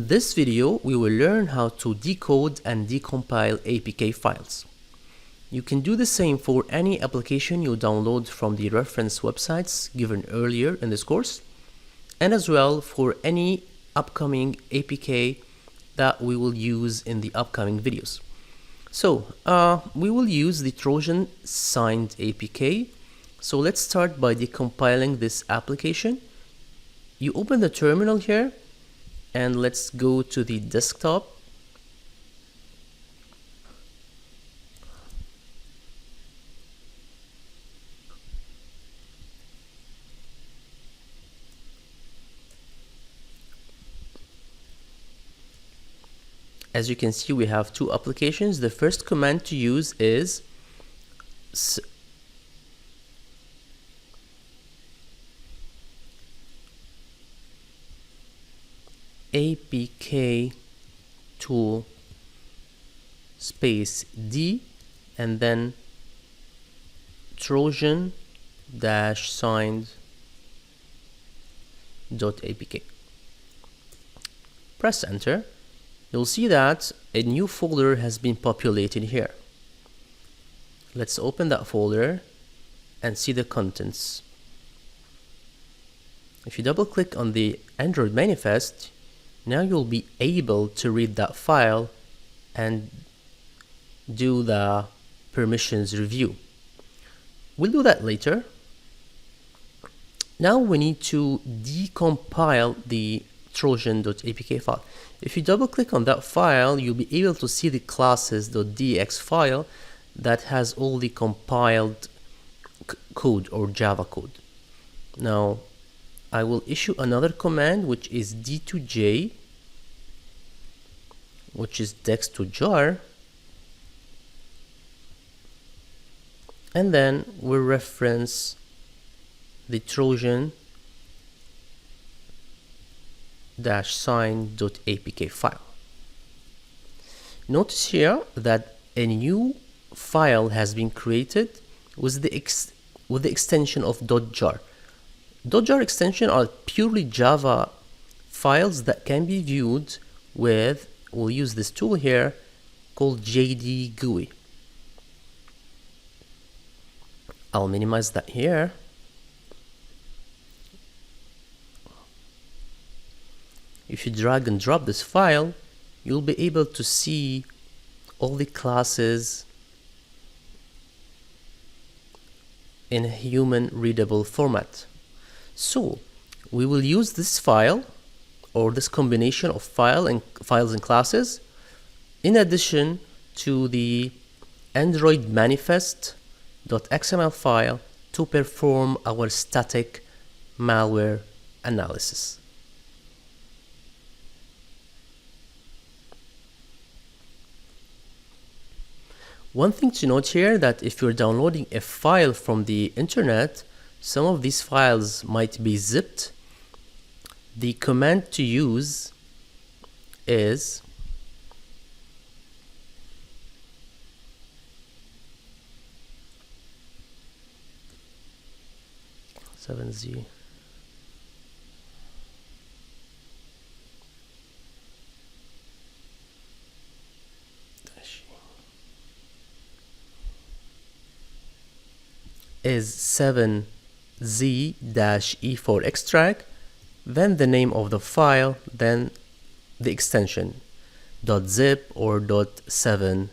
In this video, we will learn how to decode and decompile APK files. You can do the same for any application you download from the reference websites given earlier in this course, and as well for any upcoming APK that we will use in the upcoming videos. So we will use the Trojan signed APK. So let's start by decompiling this application. You open the terminal here and let's go to the desktop. As you can see, we have two applications. The first command to use is APK tool space D and then Trojan signed .apk. Press enter. You'll see that a new folder has been populated here. Let's open that folder and see the contents. If you double click on the Android manifest, now you'll be able to read that file and do the permissions review. We'll do that later. Now we need to decompile the Trojan.apk file. If you double click on that file, you'll be able to see the classes.dx file that has all the compiled code or Java code. Now I will issue another command, which is d2j, which is dex to jar, and then we'll reference the Trojan sign.apk file. Notice here that a new file has been created with the extension of .jar. .jar extension are purely Java files that can be viewed with, we'll use this tool here called JD GUI. I'll minimize that here. If you drag and drop this file, you'll be able to see all the classes in a human readable format. So we will use this file or this combination of files and classes in addition to the Android manifest.xml file to perform our static malware analysis. One thing to note here that if you're downloading a file from the internet, some of these files might be zipped. The command to use is (7z) is 7z-e for extract, then the name of the file, then the extension .zip or .7z.